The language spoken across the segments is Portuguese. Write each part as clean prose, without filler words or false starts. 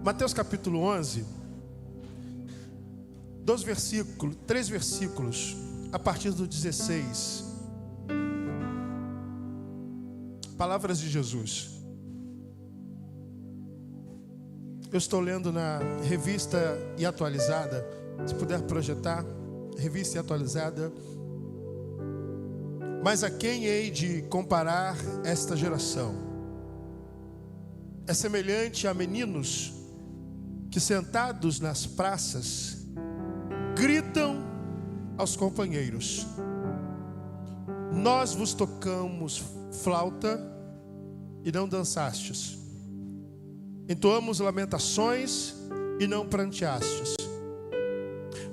Mateus capítulo 11, 3 versículos, a partir do 16. Palavras de Jesus. Eu estou lendo na Revista e Atualizada. Se puder projetar, Revista e Atualizada. Mas a quem hei de comparar esta geração? É semelhante a meninos que, sentados nas praças, gritam aos companheiros: nós vos tocamos flauta e não dançastes, entoamos lamentações e não pranteastes.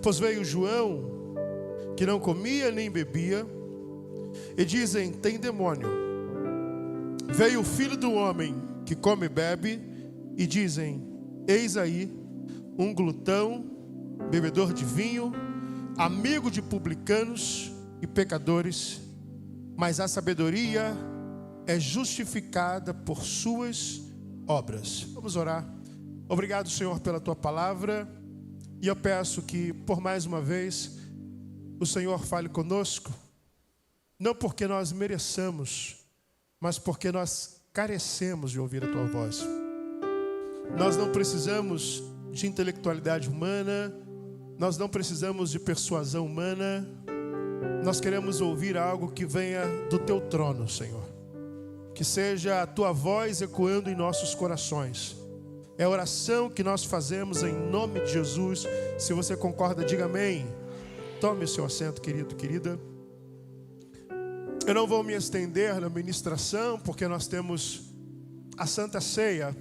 Pois veio João, que não comia nem bebia, e dizem: tem demônio. Veio o Filho do Homem, que come e bebe, e dizem: eis aí um glutão, bebedor de vinho, amigo de publicanos e pecadores. Mas a sabedoria é justificada por suas obras. Vamos orar. Obrigado, Senhor, pela tua palavra. E eu peço que, por mais uma vez, o Senhor fale conosco. Não porque nós mereçamos, mas porque nós carecemos de ouvir a tua voz. Nós não precisamos de intelectualidade humana. Nós não precisamos de persuasão humana. Nós queremos ouvir algo que venha do teu trono, Senhor. Que seja a tua voz ecoando em nossos corações. É a oração que nós fazemos em nome de Jesus. Se você concorda, diga amém. Tome o seu assento, querido, querida. Eu não vou me estender na ministração, porque nós temos a Santa Ceia.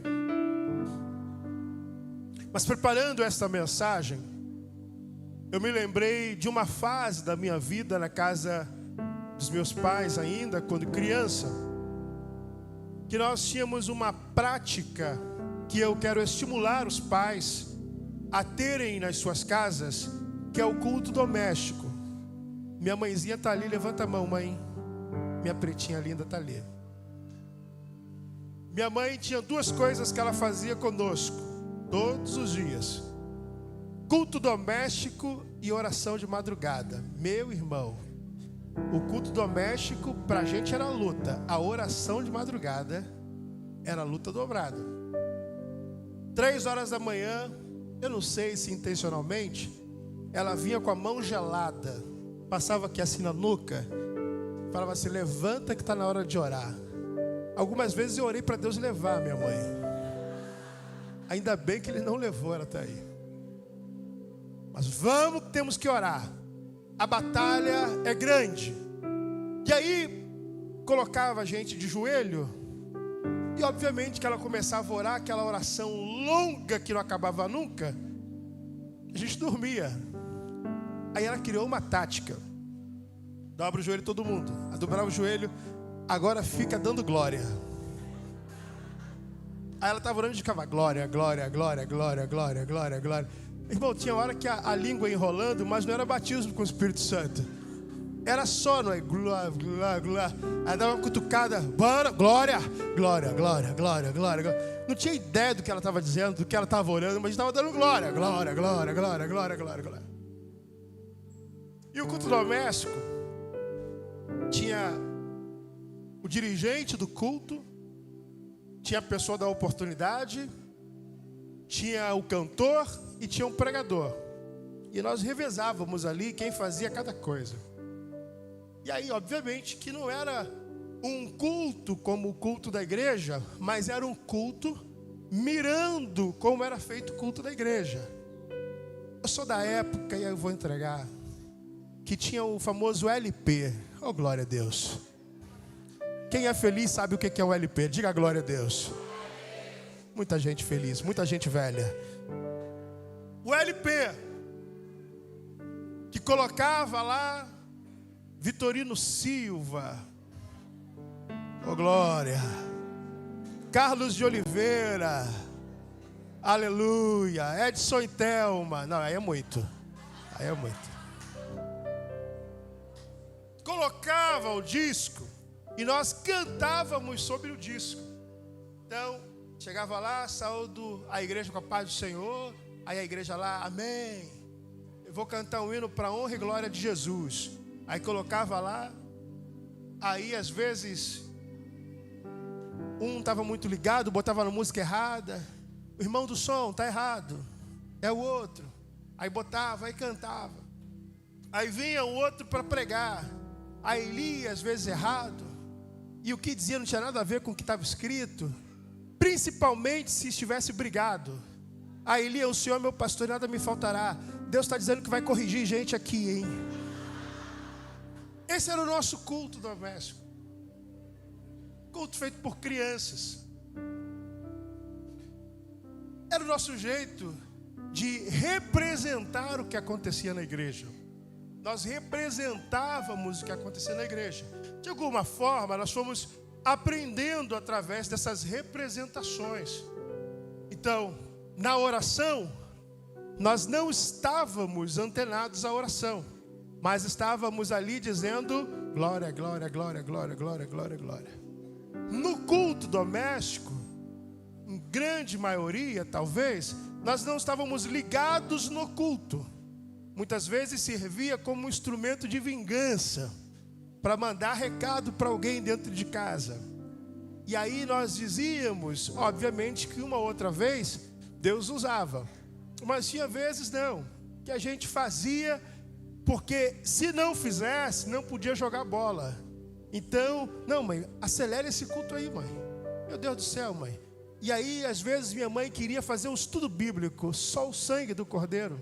Mas preparando esta mensagem, eu me lembrei de uma fase da minha vida na casa dos meus pais ainda, quando criança, que nós tínhamos uma prática que eu quero estimular os pais a terem nas suas casas, que é o culto doméstico. Minha mãezinha está ali, levanta a mão, mãe. Minha pretinha linda está ali. Minha mãe tinha 2 coisas que ela fazia conosco, todos os dias: culto doméstico e oração de madrugada. Meu irmão, o culto doméstico pra gente era luta. A oração de madrugada era luta dobrada. 3 horas da manhã, eu não sei se intencionalmente, ela vinha com a mão gelada, passava aqui assim na nuca, falava assim: levanta que está na hora de orar. Algumas vezes eu orei para Deus levar minha mãe. Ainda bem que Ele não levou, ela está aí. Mas vamos, temos que orar. A batalha é grande. E aí colocava a gente de joelho. E obviamente que ela começava a orar, aquela oração longa que não acabava nunca. A gente dormia. Aí ela criou uma tática: dobra o joelho todo mundo. A dobrava o joelho, agora fica dando glória. Aí ela estava orando de cavalo: glória, glória, glória, glória, glória, glória, glória. Irmão, tinha hora que a língua enrolando, mas não era batismo com o Espírito Santo. Era só, não é? Glória, glória, glória. Aí dava uma cutucada: bora, glória, glória, glória, glória, glória. Não tinha ideia do que ela estava dizendo, do que ela estava orando, mas estava dando glória, glória, glória, glória, glória, glória, glória. E o culto doméstico tinha o dirigente do culto, tinha a pessoa da oportunidade, tinha o cantor e tinha um pregador. E nós revezávamos ali quem fazia cada coisa. E aí, obviamente, que não era um culto como o culto da igreja, mas era um culto mirando como era feito o culto da igreja. Eu sou da época, e eu vou entregar, que tinha o famoso LP. Oh, glória a Deus. Quem é feliz sabe o que é o LP. Diga glória a Deus. Muita gente feliz, muita gente velha. O LP que colocava lá Vitorino Silva, oh glória, Carlos de Oliveira, aleluia, Edson e Thelma. Não, aí é muito. Aí é muito. Colocava o disco e nós cantávamos sobre o disco. Então, Chegava lá, saúdo a igreja com a paz do Senhor. Aí a igreja lá, amém. Eu vou cantar um hino para a honra e glória de Jesus. Aí colocava lá. Aí às vezes um estava muito ligado, botava na música errada. O irmão do som está errado. É o outro. Aí botava, aí cantava. Aí vinha o outro para pregar. Aí lia às vezes errado. E o que dizia não tinha nada a ver com o que estava escrito. Principalmente se estivesse brigado. Aí lia, o Senhor é meu pastor e nada me faltará. Deus está dizendo que vai corrigir gente aqui, hein? Esse era o nosso culto doméstico. Culto feito por crianças. Era o nosso jeito de representar o que acontecia na igreja. Nós representávamos o que acontecia na igreja. De alguma forma, nós fomos aprendendo através dessas representações. Então, na oração, nós não estávamos antenados à oração, mas estávamos ali dizendo glória, glória, glória, glória, glória, glória, glória. No culto doméstico, em grande maioria, talvez, nós não estávamos ligados no culto. Muitas vezes servia como um instrumento de vingança, para mandar recado para alguém dentro de casa. E aí nós dizíamos, obviamente que uma outra vez Deus usava, mas tinha vezes não, que a gente fazia porque se não fizesse não podia jogar bola. Então, não mãe, acelera esse culto aí mãe, meu Deus do céu mãe. E aí às vezes minha mãe queria fazer um estudo bíblico, só o sangue do cordeiro,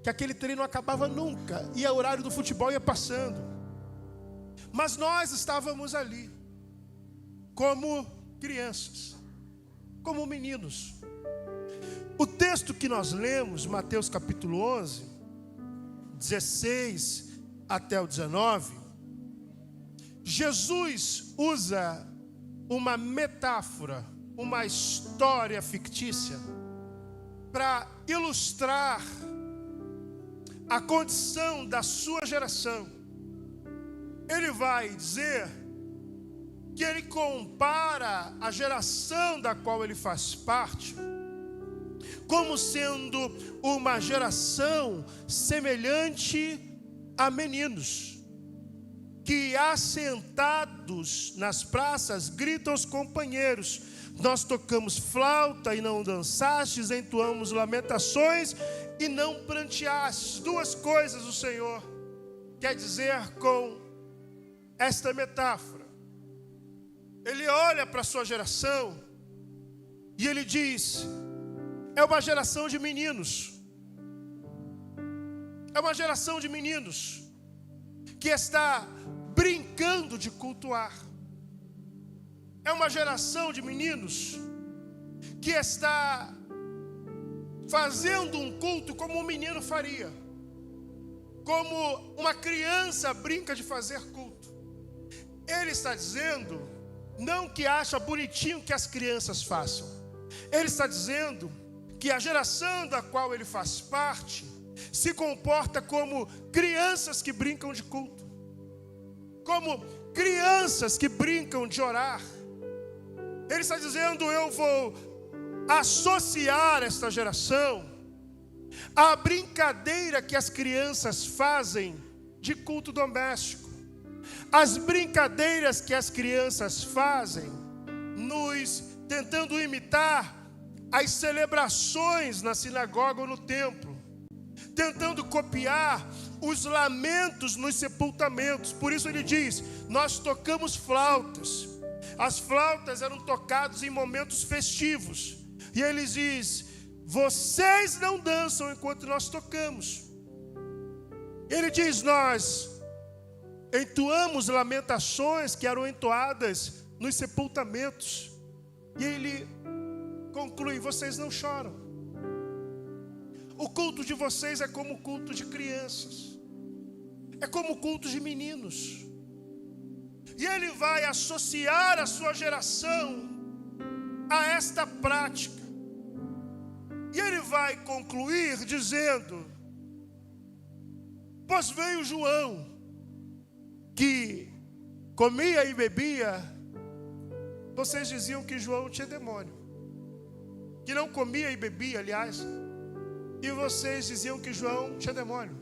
que aquele treino não acabava nunca, e o horário do futebol ia passando. Mas nós estávamos ali, como crianças, como meninos. O texto que nós lemos, Mateus capítulo 11, 16 até o 19, Jesus usa uma metáfora, uma história fictícia, para ilustrar a condição da sua geração. Ele vai dizer que ele compara a geração da qual ele faz parte como sendo uma geração semelhante a meninos que, assentados nas praças, gritam aos companheiros: nós tocamos flauta e não dançastes, entoamos lamentações e não pranteastes. Duas coisas o Senhor quer dizer com esta metáfora. Ele olha para a sua geração e ele diz: é uma geração de meninos. É uma geração de meninos que está brincando de cultuar. É uma geração de meninos que está fazendo um culto como um menino faria, como uma criança brinca de fazer culto. Ele está dizendo, não que acha bonitinho que as crianças façam. Ele está dizendo que a geração da qual ele faz parte se comporta como crianças que brincam de culto, como crianças que brincam de orar. Ele está dizendo, eu vou associar esta geração à brincadeira que as crianças fazem de culto doméstico. As brincadeiras que as crianças fazem, tentando imitar as celebrações na sinagoga ou no templo, tentando copiar os lamentos nos sepultamentos. Por isso ele diz, nós tocamos flautas. As flautas eram tocadas em momentos festivos. E ele diz, vocês não dançam enquanto nós tocamos. Ele diz, nós entoamos lamentações que eram entoadas nos sepultamentos. E ele conclui, vocês não choram. O culto de vocês é como o culto de crianças. É como o culto de meninos. E ele vai associar a sua geração a esta prática. E ele vai concluir dizendo, pois veio João, que comia e bebia. Vocês diziam que João tinha demônio. que não comia e bebia, aliás, e vocês diziam que João tinha demônio.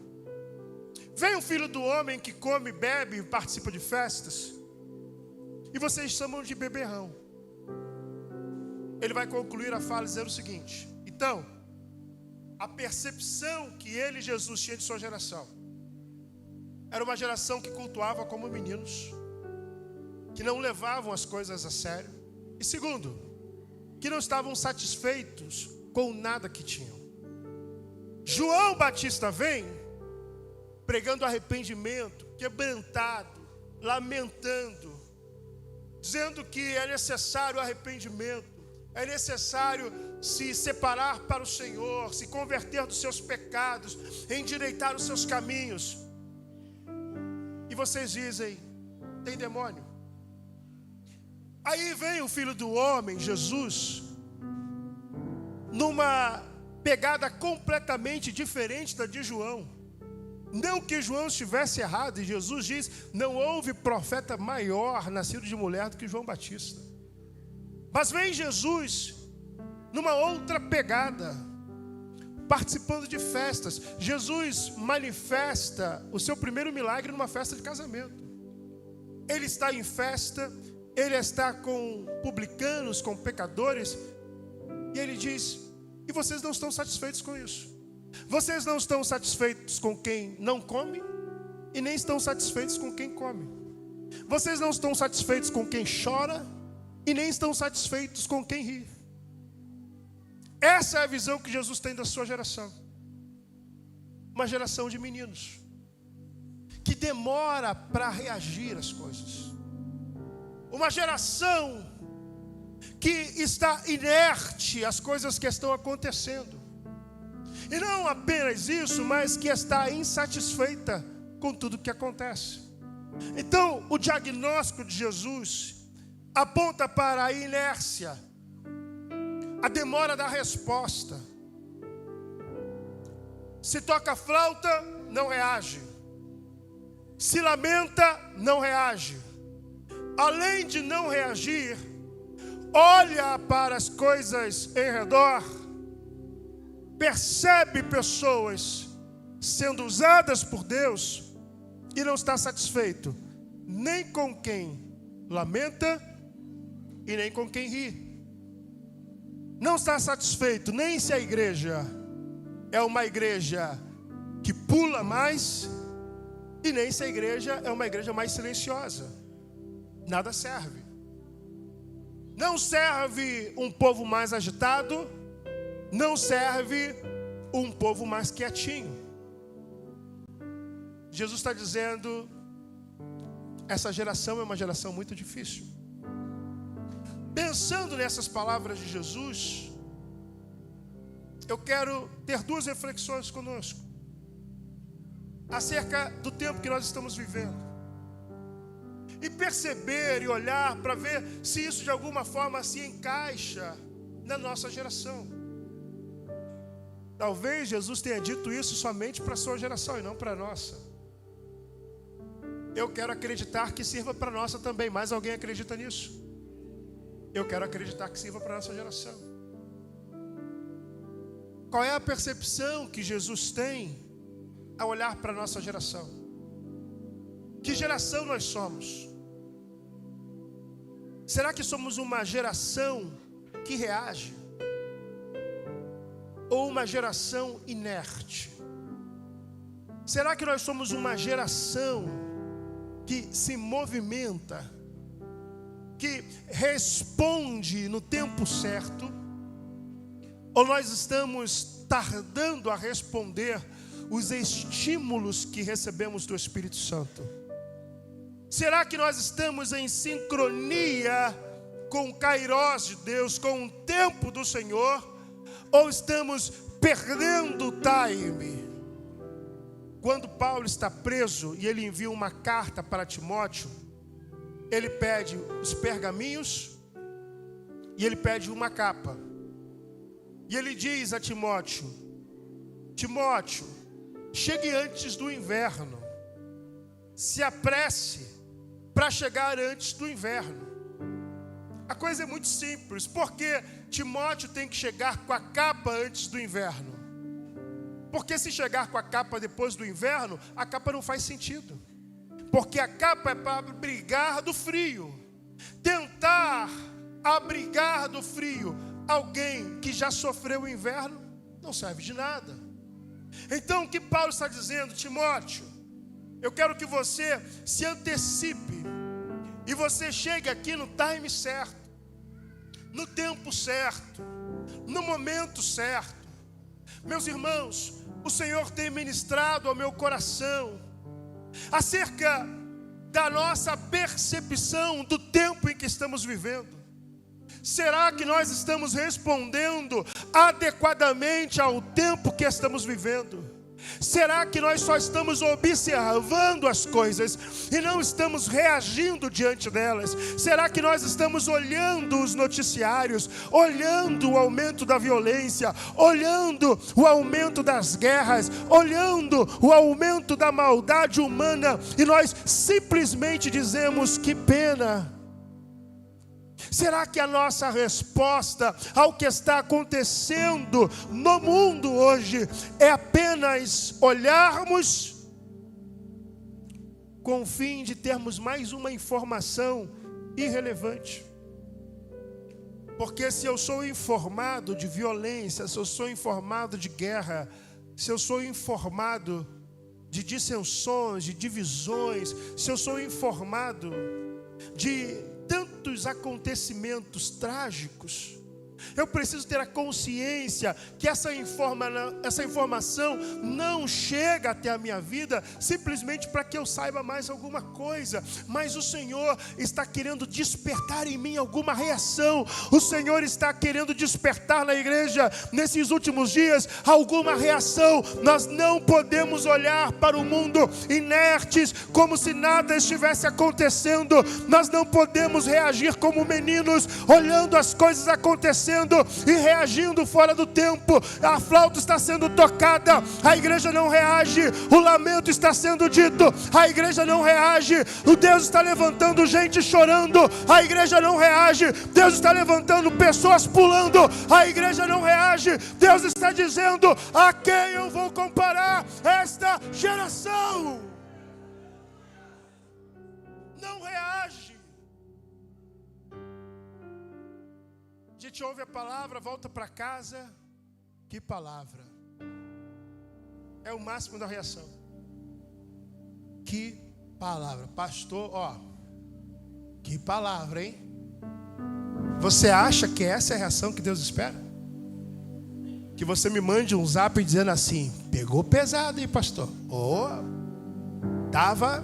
Vem o Filho do Homem que come, bebe e participa de festas, e vocês chamam de beberrão. Ele vai concluir a fala dizendo o seguinte: então, a percepção que ele, Jesus, tinha de sua geração era uma geração que cultuava como meninos, que não levavam as coisas a sério, e segundo, que não estavam satisfeitos com nada que tinham. João Batista vem pregando arrependimento, quebrantado, lamentando, dizendo que é necessário arrependimento, é necessário se separar para o Senhor, se converter dos seus pecados, endireitar os seus caminhos. E vocês dizem: tem demônio. Aí vem o Filho do Homem, Jesus, numa pegada completamente diferente da de João. Não que João estivesse errado, e Jesus diz: não houve profeta maior nascido de mulher do que João Batista. Mas vem Jesus numa outra pegada, participando de festas. Jesus manifesta o seu primeiro milagre numa festa de casamento. Ele está em festa, ele está com publicanos, com pecadores, e ele diz: e vocês não estão satisfeitos com isso? Vocês não estão satisfeitos com quem não come, e nem estão satisfeitos com quem come. Vocês não estão satisfeitos com quem chora, e nem estão satisfeitos com quem ri. Essa é a visão que Jesus tem da sua geração. Uma geração de meninos que demora para reagir às coisas. Uma geração que está inerte às coisas que estão acontecendo. E não apenas isso, mas que está insatisfeita com tudo que acontece. Então, o diagnóstico de Jesus aponta para a inércia, a demora da resposta. Se toca flauta, não reage. Se lamenta, não reage. Além de não reagir, olha para as coisas em redor, percebe pessoas sendo usadas por Deus e não está satisfeito nem com quem lamenta e nem com quem ri. Não está satisfeito nem se a igreja é uma igreja que pula mais, e nem se a igreja é uma igreja mais silenciosa. Nada serve. Não serve um povo mais agitado, não serve um povo mais quietinho. Jesus está dizendo: essa geração é uma geração muito difícil. Pensando nessas palavras de Jesus, eu quero ter duas reflexões conosco acerca do tempo que nós estamos vivendo, e perceber e olhar para ver se isso de alguma forma se encaixa na nossa geração. Talvez Jesus tenha dito isso somente para a sua geração e não para a nossa. Eu quero acreditar que sirva para a nossa também. Mais alguém acredita nisso? Eu quero acreditar que sirva para a nossa geração. Qual é a percepção que Jesus tem ao olhar para a nossa geração? Que geração nós somos? Será que somos uma geração que reage? Ou uma geração inerte? Será que nós somos uma geração que se movimenta, que responde no tempo certo? Ou nós estamos tardando a responder os estímulos que recebemos do Espírito Santo? Será que nós estamos em sincronia com o Kairos de Deus, com o tempo do Senhor? Ou estamos perdendo o time? Quando Paulo está preso e ele envia uma carta para Timóteo, ele pede os pergaminhos e ele pede uma capa. E ele diz a Timóteo: Timóteo, chegue antes do inverno. Se apresse para chegar antes do inverno. A coisa é muito simples. Porque Timóteo tem que chegar com a capa antes do inverno? Porque se chegar com a capa depois do inverno, a capa não faz sentido. Porque a capa é para abrigar do frio. Tentar abrigar do frio alguém que já sofreu o inverno não serve de nada. Então o que Paulo está dizendo, Timóteo, eu quero que você se antecipe e você chegue aqui no time certo, no tempo certo, no momento certo. Meus irmãos, o Senhor tem ministrado ao meu coração acerca da nossa percepção do tempo em que estamos vivendo. Será que nós estamos respondendo adequadamente ao tempo que estamos vivendo? Será que nós só estamos observando as coisas e não estamos reagindo diante delas? Será que nós estamos olhando os noticiários, olhando o aumento da violência, olhando o aumento das guerras, olhando o aumento da maldade humana e nós simplesmente dizemos que pena? Será que a nossa resposta ao que está acontecendo no mundo hoje é apenas olharmos com o fim de termos mais uma informação irrelevante? Porque se eu sou informado de violência, se eu sou informado de guerra, se eu sou informado de dissensões, de divisões, se eu sou informado de tantos acontecimentos trágicos, eu preciso ter a consciência que essa informação não chega até a minha vida simplesmente para que eu saiba mais alguma coisa, mas o Senhor está querendo despertar em mim alguma reação. O Senhor está querendo despertar na igreja nesses últimos dias alguma reação. Nós não podemos olhar para o mundo inertes como se nada estivesse acontecendo. Nós não podemos reagir como meninos olhando as coisas acontecendo e reagindo fora do tempo. A flauta está sendo tocada, a igreja não reage. O lamento está sendo dito, a igreja não reage. O Deus está levantando gente chorando, a igreja não reage. Deus está levantando pessoas pulando, a igreja não reage. Deus está dizendo: a quem eu vou comparar esta geração? Não reage. A gente ouve a palavra, volta para casa. Que palavra! É o máximo da reação. Que palavra, pastor, que palavra, hein? Você acha que essa é a reação que Deus espera? Que você me mande um zap dizendo assim: pegou pesado, hein, pastor? Tava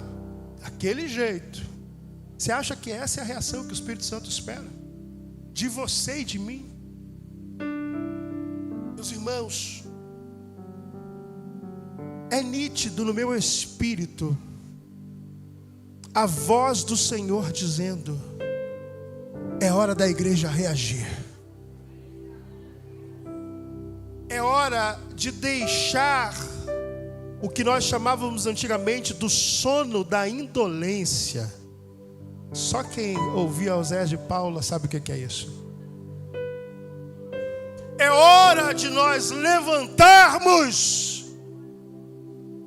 daquele jeito. Você acha que essa é a reação que o Espírito Santo espera de você e de mim? Meus irmãos, é nítido no meu espírito a voz do Senhor dizendo: é hora da igreja reagir. É hora de deixar o que nós chamávamos antigamente do sono da indolência. Só quem ouvia Osés de Paula sabe o que é isso. É hora de nós levantarmos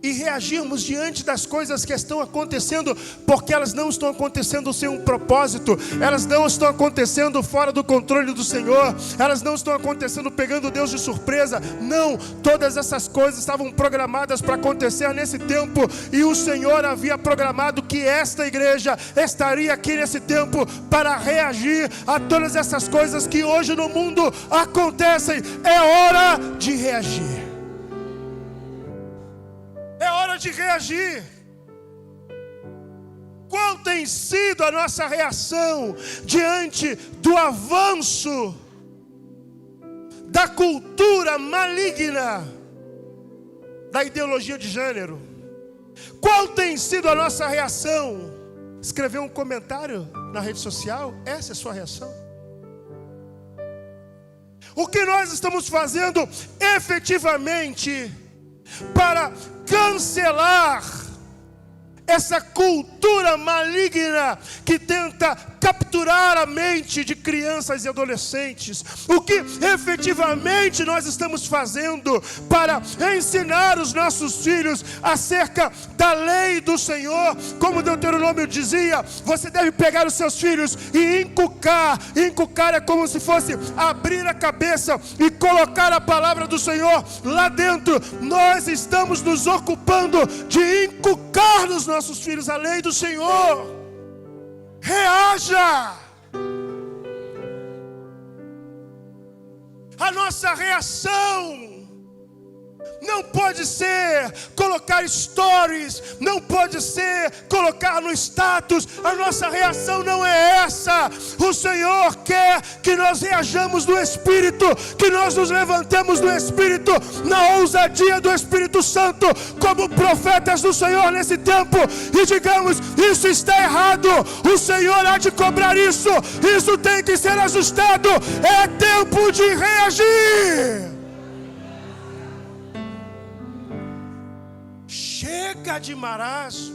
e reagirmos diante das coisas que estão acontecendo, porque elas não estão acontecendo sem um propósito, elas não estão acontecendo fora do controle do Senhor, elas não estão acontecendo pegando Deus de surpresa. Não, todas essas coisas estavam programadas para acontecer nesse tempo, e o Senhor havia programado que esta igreja estaria aqui nesse tempo para reagir a todas essas coisas que hoje no mundo acontecem. É hora de reagir. É hora de reagir. Qual tem sido a nossa reação diante do avanço da cultura maligna da ideologia de gênero? Qual tem sido a nossa reação? Escrever um comentário na rede social? Essa é a sua reação? O que nós estamos fazendo efetivamente para cancelar essa cultura maligna que tenta capturar a mente de crianças e adolescentes. O que efetivamente nós estamos fazendo para ensinar os nossos filhos acerca da lei do Senhor? Como Deuteronômio dizia, você deve pegar os seus filhos e inculcar. Inculcar é como se fosse abrir a cabeça e colocar a palavra do Senhor lá dentro. Nós estamos nos ocupando de inculcar nos nossos filhos a lei do Senhor. Reaja! A nossa reação não pode ser colocar stories, não pode ser colocar no status. A nossa reação não é essa. O Senhor quer que nós reajamos no Espírito, que nós nos levantemos no Espírito, na ousadia do Espírito Santo, como profetas do Senhor nesse tempo, e digamos: isso está errado, o Senhor há de cobrar isso, isso tem que ser ajustado, é tempo de reagir. Chega de marasmo.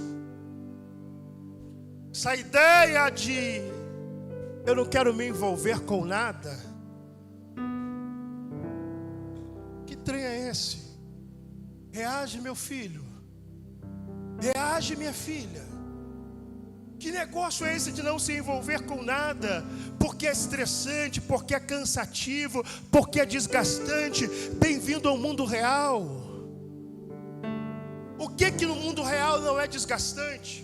Essa ideia de eu não quero me envolver com nada. Que trem é esse? Reage, meu filho. Reage, minha filha. Que negócio é esse de não se envolver com nada? Porque é estressante, porque é cansativo, porque é desgastante. Bem-vindo ao mundo real. O que no mundo real não é desgastante?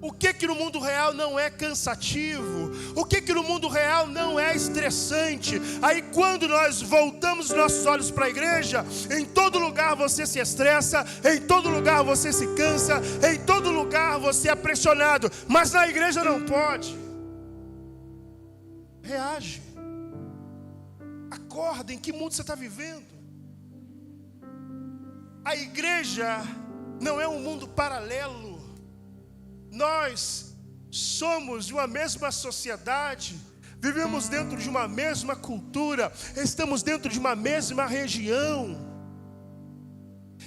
O que no mundo real não é cansativo? O que no mundo real não é estressante? Aí quando nós voltamos os nossos olhos para a igreja, em todo lugar você se estressa, em todo lugar você se cansa, em todo lugar você é pressionado, mas na igreja não pode. Reage. Acorda, em que mundo você está vivendo? A igreja não é um mundo paralelo. Nós somos de uma mesma sociedade, vivemos dentro de uma mesma cultura, estamos dentro de uma mesma região.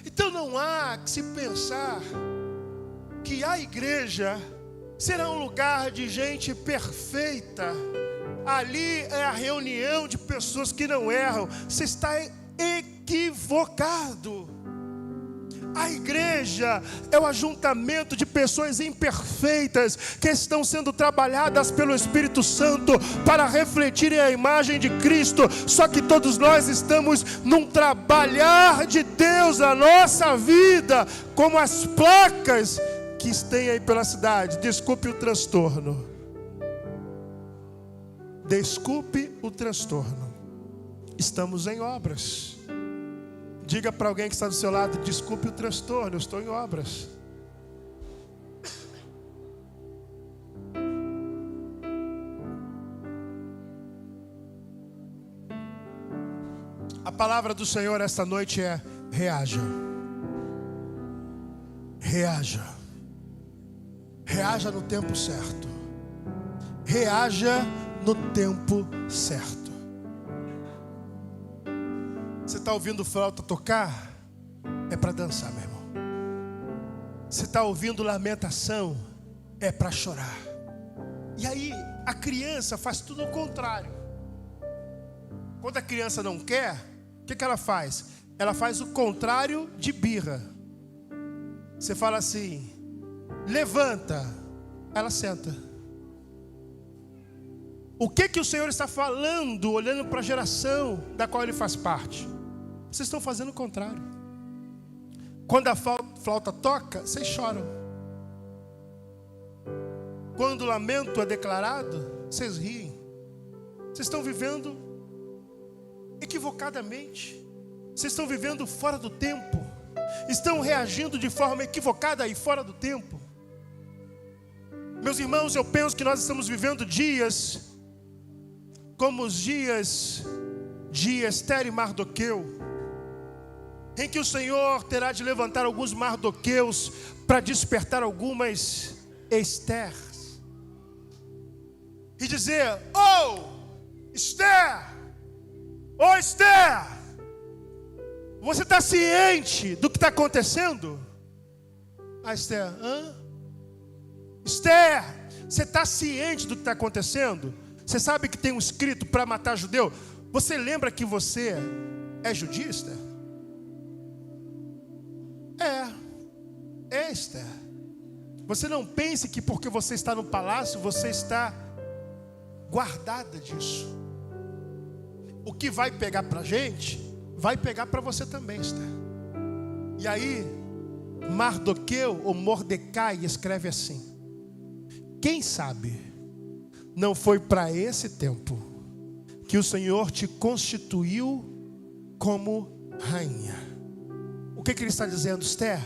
Então não há que se pensar que a igreja será um lugar de gente perfeita. Ali é a reunião de pessoas que não erram. Você está equivocado. A igreja é o ajuntamento de pessoas imperfeitas que estão sendo trabalhadas pelo Espírito Santo para refletirem a imagem de Cristo. Só que todos nós estamos num trabalhar de Deus na nossa vida, como as placas que tem aí pela cidade. Desculpe o transtorno. Desculpe o transtorno. Estamos em obras. Diga para alguém que está do seu lado: desculpe o transtorno, eu estou em obras. A palavra do Senhor esta noite é: reaja. Reaja. Reaja no tempo certo. Reaja no tempo certo. Você está ouvindo flauta tocar? É para dançar, meu irmão. Você está ouvindo lamentação? É para chorar. E aí a criança faz tudo o contrário. Quando a criança não quer, o que ela faz? Ela faz o contrário de birra. Você fala assim: levanta. Ela senta. O que o Senhor está falando, olhando para a geração da qual Ele faz parte? Vocês estão fazendo o contrário. Quando a flauta toca, vocês choram. Quando o lamento é declarado, vocês riem. Vocês estão vivendo equivocadamente. Vocês estão vivendo fora do tempo. Estão reagindo de forma equivocada e fora do tempo. Meus irmãos, eu penso que nós estamos vivendo dias como os dias de Esther e Mardoqueu, em que o Senhor terá de levantar alguns Mardoqueus para despertar algumas Estérs e dizer: oh, Esther, oh, Esther, você está ciente do que está acontecendo? Ah, Esther, Esther, Você está ciente do que está acontecendo? Você sabe que tem um escrito para matar judeu? Você lembra que você é judista? É, Esther. Você não pense que porque você está no palácio, você está guardada disso. O que vai pegar para a gente, vai pegar para você também, Esther. E aí, Mardoqueu ou Mordecai escreve assim: quem sabe não foi para esse tempo que o Senhor te constituiu como rainha. O que ele está dizendo, Esther?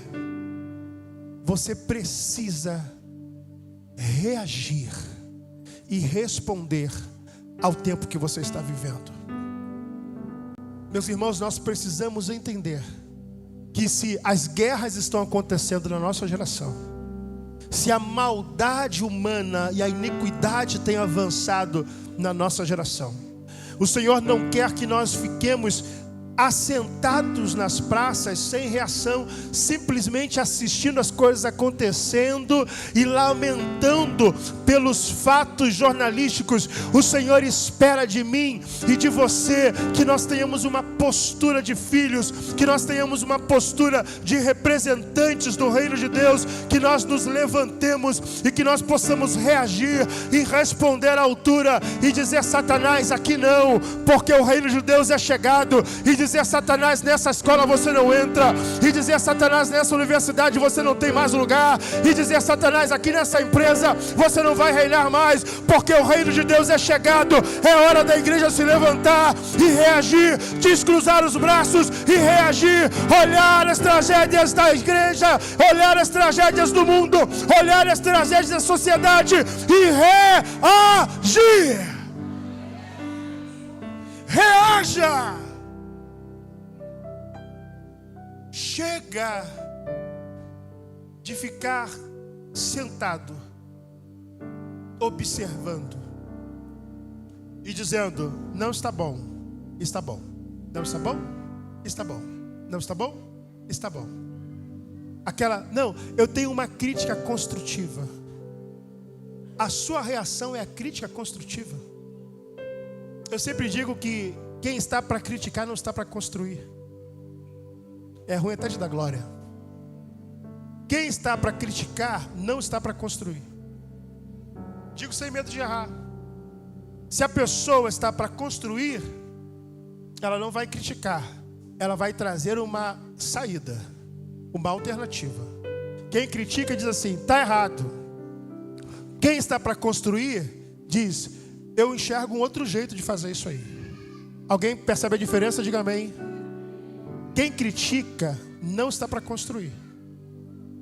Você precisa reagir e responder ao tempo que você está vivendo. Meus irmãos, nós precisamos entender que se as guerras estão acontecendo na nossa geração, se a maldade humana e a iniquidade têm avançado na nossa geração, o Senhor não quer que nós fiquemos assentados nas praças sem reação, simplesmente assistindo as coisas acontecendo e lamentando pelos fatos jornalísticos. O Senhor espera de mim e de você que nós tenhamos uma postura de filhos, que nós tenhamos uma postura de representantes do reino de Deus, que nós nos levantemos e que nós possamos reagir e responder à altura e dizer: Satanás, aqui não, porque o reino de Deus é chegado. E dizer: Satanás, nessa escola você não entra. E dizer: Satanás, nessa universidade você não tem mais lugar. E dizer: Satanás, aqui nessa empresa você não vai reinar mais, porque o reino de Deus é chegado. É hora da igreja se levantar e reagir, descruzar os braços e reagir, olhar as tragédias da igreja, olhar as tragédias do mundo, olhar as tragédias da sociedade e reagir. Reaja. Chega de ficar sentado, observando e dizendo: não está bom, está bom. Não está bom, está bom. Não está bom, está bom. Não, eu tenho uma crítica construtiva. A sua reação é a crítica construtiva. Eu sempre digo que quem está para criticar não está para construir. É ruim até de dar glória. Quem está para criticar não está para construir. Digo sem medo de errar. Se a pessoa está para construir, ela não vai criticar, ela vai trazer uma saída, uma alternativa. Quem critica diz assim: está errado. Quem está para construir diz: eu enxergo um outro jeito de fazer isso aí. Alguém percebe a diferença? Diga amém. Quem critica não está para construir,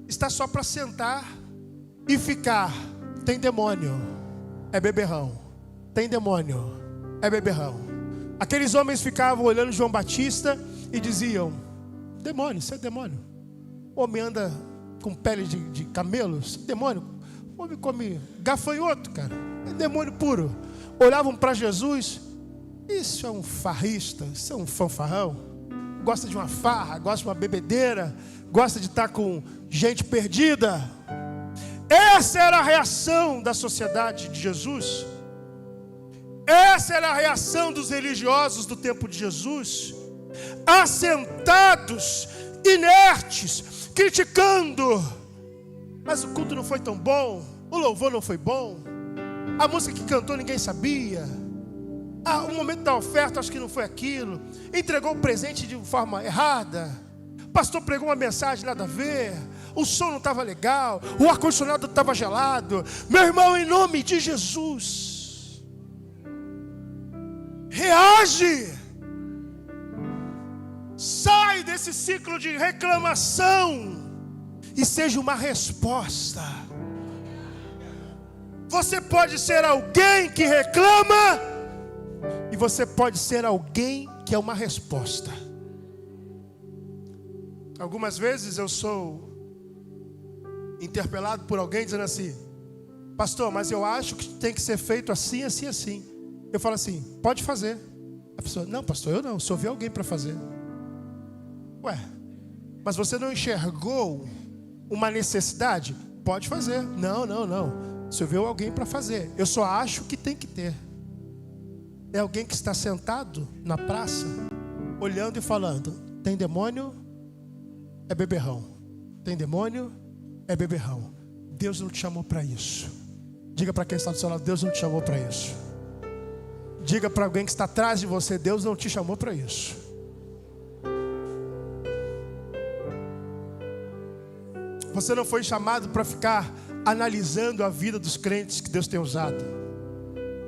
está só para sentar e ficar. Tem demônio, é beberrão. Tem demônio, é beberrão. Aqueles homens ficavam olhando João Batista e diziam: demônio, isso é demônio. O homem anda com pele de camelo, isso é demônio. O homem come gafanhoto, cara, é demônio puro. Olhavam para Jesus: isso é um farrista, isso é um fanfarrão. Gosta de uma farra, gosta de uma bebedeira, gosta de estar com gente perdida. Essa era a reação da sociedade de Jesus. Essa era a reação dos religiosos do tempo de Jesus, assentados, inertes, criticando. Mas o culto não foi tão bom, o louvor não foi bom, a música que cantou ninguém sabia, o momento da oferta acho que não foi aquilo, entregou o presente de forma errada, o pastor pregou uma mensagem nada a ver, o som não estava legal, o ar-condicionado estava gelado. Meu irmão, em nome de Jesus, reage. Sai desse ciclo de reclamação e seja uma resposta. Você pode ser alguém que reclama e você pode ser alguém que é uma resposta. Algumas vezes eu sou interpelado por alguém dizendo assim: pastor, mas eu acho que tem que ser feito assim, assim, assim. Eu falo assim: pode fazer. A pessoa: não, pastor, eu não, só vi alguém para fazer. Ué, mas você não enxergou uma necessidade? Pode fazer. Não. Se eu ver alguém para fazer, eu só acho que tem que ter. É alguém que está sentado na praça, olhando e falando: tem demônio, é beberrão. Tem demônio, é beberrão. Deus não te chamou para isso. Diga para quem está do seu lado: Deus não te chamou para isso. Diga para alguém que está atrás de você: Deus não te chamou para isso. Você não foi chamado para ficar analisando a vida dos crentes que Deus tem usado.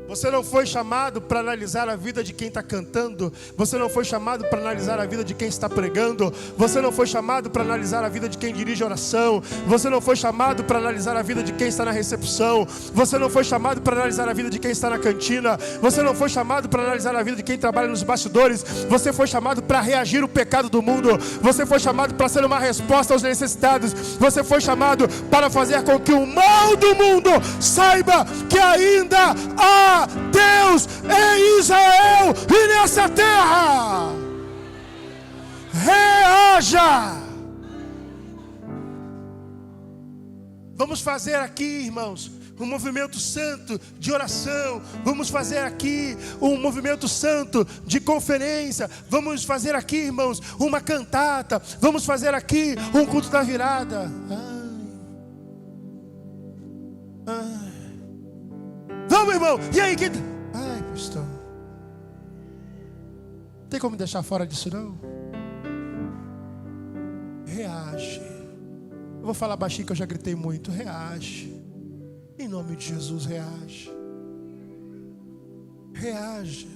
Você não foi chamado para analisar a vida de quem está cantando. Você não foi chamado para analisar a vida de quem está pregando. Você não foi chamado para analisar a vida de quem dirige a oração. Você não foi chamado para analisar a vida de quem está na recepção. Você não foi chamado para analisar a vida de quem está na cantina. Você não foi chamado para analisar a vida de quem trabalha nos bastidores. Você foi chamado para reagir ao pecado do mundo. Você foi chamado para ser uma resposta aos necessitados. Você foi chamado para fazer com que o mal do mundo saiba que ainda há Deus em Israel e nessa terra. Reaja. Vamos fazer aqui, irmãos, um movimento santo de oração. Vamos fazer aqui um movimento santo de conferência. Vamos fazer aqui, irmãos, uma cantata. Vamos fazer aqui um culto da virada. Vamos, irmão. E aí, que... Ai, pastor, tem como me deixar fora disso não? Reage. Eu vou falar baixinho que eu já gritei muito. Reage. Em nome de Jesus, reage. Reage.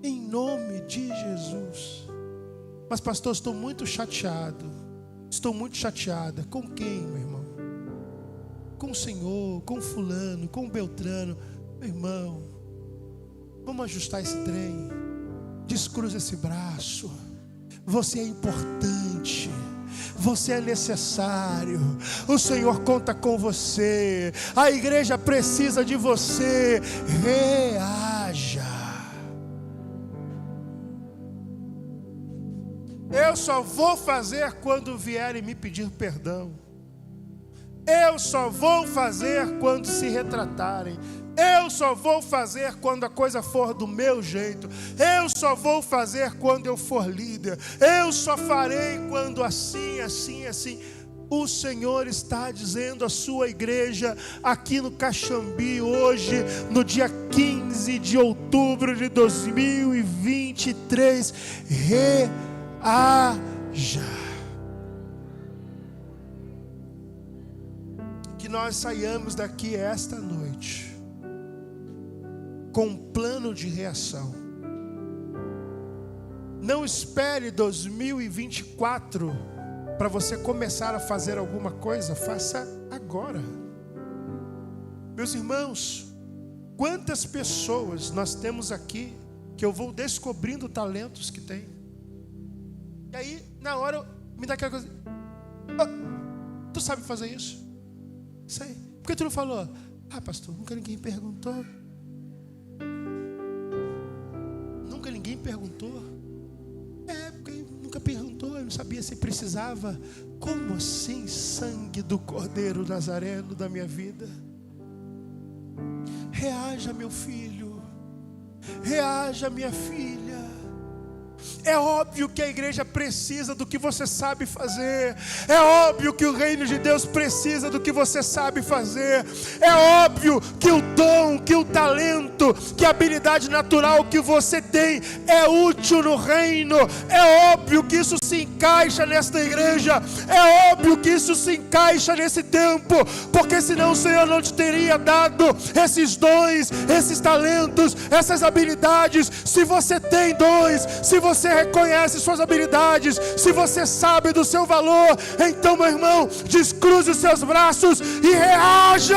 Em nome de Jesus. Mas pastor, estou muito chateado. Estou muito chateada. Com quem, meu irmão? Com o Senhor, com fulano, com Beltrano. Meu irmão, vamos ajustar esse trem. Descruza esse braço. Você é importante. Você é necessário. O Senhor conta com você. A igreja precisa de você. Reaja. Eu só vou fazer quando vierem me pedir perdão. Eu só vou fazer quando se retratarem. Eu só vou fazer quando a coisa for do meu jeito. Eu só vou fazer quando eu for líder. Eu só farei quando assim, assim, assim. O Senhor está dizendo à sua igreja aqui no Caxambi hoje, no dia 15 de outubro de 2023. Reaja. Que nós saiamos daqui esta noite com um plano de reação. Não espere 2024 para você começar a fazer alguma coisa. Faça agora. Meus irmãos, quantas pessoas nós temos aqui que eu vou descobrindo talentos que tem. E aí, na hora, me dá aquela coisa: oh, tu sabe fazer isso? Sei. Por que tu não falou? Ah, pastor, nunca ninguém perguntou. Nunca ninguém perguntou? É, porque nunca perguntou, eu não sabia se precisava. Como assim, sangue do Cordeiro Nazareno da minha vida? Reaja, meu filho. Reaja, minha filha. É óbvio que a igreja precisa do que você sabe fazer. É óbvio que o reino de Deus precisa do que você sabe fazer. É óbvio que o dom, que o talento, que a habilidade natural que você tem é útil no reino. É óbvio que isso se encaixa nesta igreja. É óbvio que isso se encaixa nesse tempo. Porque senão o Senhor não te teria dado esses dons, esses talentos, essas habilidades. Se você tem dons, se você reconhece suas habilidades, se você sabe do seu valor, então, meu irmão, descruze os seus braços e reaja.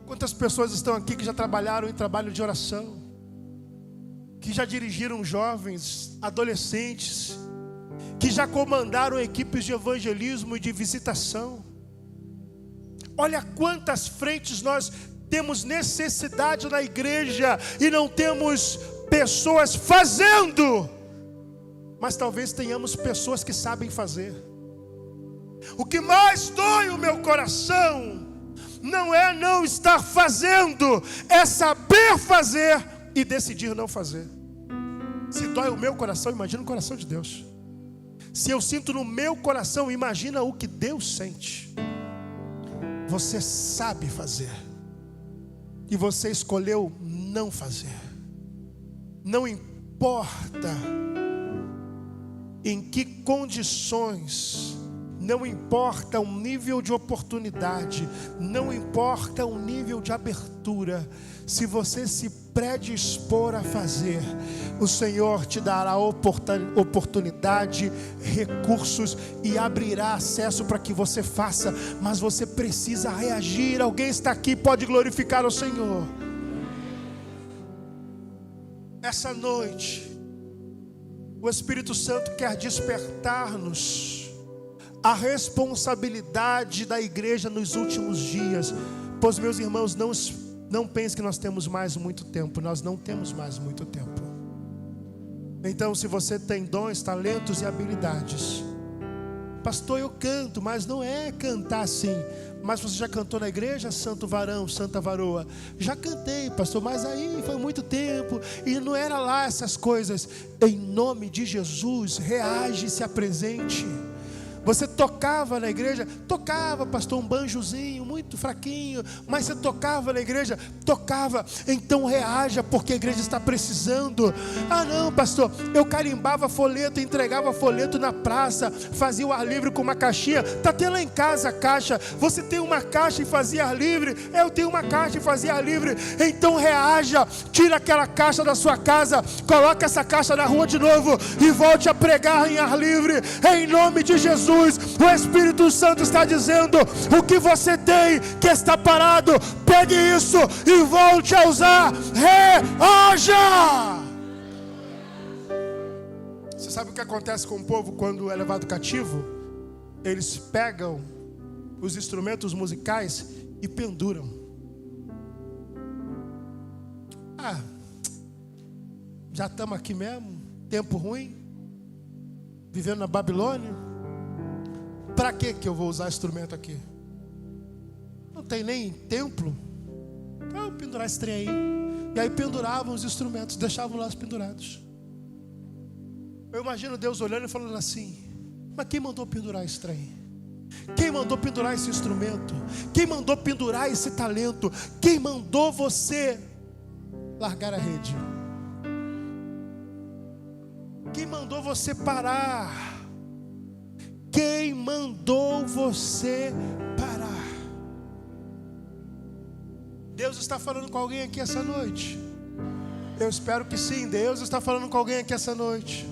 Quantas pessoas estão aqui que já trabalharam em trabalho de oração, que já dirigiram jovens, adolescentes, que já comandaram equipes de evangelismo e de visitação? Olha quantas frentes nós temos necessidade na igreja e não temos pessoas fazendo, mas talvez tenhamos pessoas que sabem fazer. O que mais dói o meu coração não é não estar fazendo, é saber fazer e decidir não fazer. Se dói o meu coração, imagina o coração de Deus. Se eu sinto no meu coração, imagina o que Deus sente. Você sabe fazer e você escolheu não fazer. Não importa em que condições, não importa o nível de oportunidade, não importa o nível de abertura, se você se predispor a fazer, o Senhor te dará oportunidade, recursos e abrirá acesso para que você faça, mas você precisa reagir. Alguém está aqui, pode glorificar o Senhor. Essa noite, o Espírito Santo quer despertar-nos a responsabilidade da igreja nos últimos dias. Pois, meus irmãos, não pense que nós temos mais muito tempo. Nós não temos mais muito tempo. Então, se você tem dons, talentos e habilidades, pastor, eu canto, mas não é cantar assim. Mas você já cantou na igreja, santo varão, santa varoa? Já cantei, pastor, mas aí foi muito tempo e não era lá essas coisas. Em nome de Jesus, reage, se apresente. Você tocava na igreja? Tocava, pastor, um banjozinho muito fraquinho, mas você tocava na igreja? Tocava. Então reaja, porque a igreja está precisando. Ah não, pastor, eu carimbava folheto, entregava folheto na praça, fazia o ar livre com uma caixinha. Está tendo lá em casa a caixa. Você tem uma caixa e fazia ar livre? Eu tenho uma caixa e fazia ar livre. Então reaja, tira aquela caixa da sua casa, coloca essa caixa na rua de novo e volte a pregar em ar livre, em nome de Jesus. O Espírito Santo está dizendo: o que você tem que está parado, pegue isso e volte a usar. Reaja! Você sabe o que acontece com o povo quando é levado cativo? Eles pegam os instrumentos musicais e penduram. Ah, já estamos aqui mesmo, tempo ruim, vivendo na Babilônia. Para que eu vou usar instrumento aqui? Não tem nem templo. Então eu pendurar esse trem aí. E aí penduravam os instrumentos, deixavam lá os pendurados. Eu imagino Deus olhando e falando assim: mas quem mandou pendurar esse trem? Quem mandou pendurar esse instrumento? Quem mandou pendurar esse talento? Quem mandou você largar a rede? Quem mandou você parar? Quem mandou você parar? Deus está falando com alguém aqui essa noite? Eu espero que sim. Deus está falando com alguém aqui essa noite.